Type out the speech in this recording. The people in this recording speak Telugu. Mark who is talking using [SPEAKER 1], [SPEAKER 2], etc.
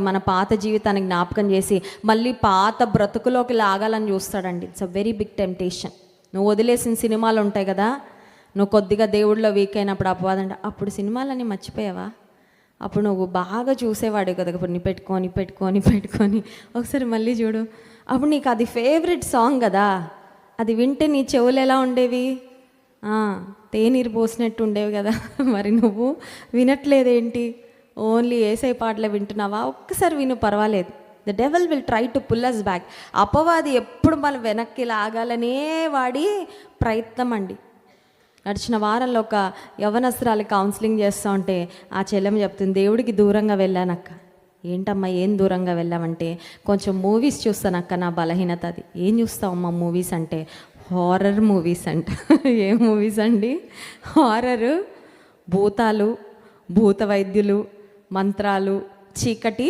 [SPEAKER 1] మన పాత జీవితాన్ని జ్ఞాపకం చేసి మళ్ళీ పాత బ్రతుకులోకి లాగాలని చూస్తాడండి. It's a very big temptation. నువ్వు వదిలేసిన సినిమాలు ఉంటాయి కదా, నువ్వు కొద్దిగా దేవుడిలో వీక్ అయినప్పుడు అపవాదంటే అప్పుడు సినిమాలన్నీ మర్చిపోయావా, అప్పుడు నువ్వు బాగా చూసేవాడు కదా, ఇప్పుడు నీ పెట్టుకొని పెట్టుకొని పెట్టుకొని ఒకసారి మళ్ళీ చూడు, అప్పుడు నీకు అది ఫేవరెట్ సాంగ్ కదా, అది వింటే నీ చెవులు ఎలా ఉండేవి, తేనీరు పోసినట్టు ఉండేవి కదా. మరి నువ్వు వినట్లేదేంటి, ఓన్లీ ఏసై పాటలే వింటున్నావా? ఒక్కసారి విను, పర్వాలేదు. The devil will try to pull us back. అపవాది ఎప్పుడు మనం వెనక్కి లాగాలనే వాడి ప్రయత్నం అండి. గడిచిన వారంలో ఒక యవనస్త్రాలు కౌన్సిలింగ్ చేస్తూ ఉంటే ఆ చెల్లెమ్మ చెప్తుంది, దేవుడికి దూరంగా వెళ్ళానక్క. ఏంటమ్మా ఏం దూరంగా వెళ్ళామంటే, కొంచెం మూవీస్ చూస్తానక్క, నా బలహీనత అది. ఏం చూస్తావమ్మా మూవీస్ అంటే, హారర్ మూవీస్ అంట. ఏ మూవీస్ అండి? హారరు, భూతాలు, భూత వైద్యులు, మంత్రాలు, చీకటి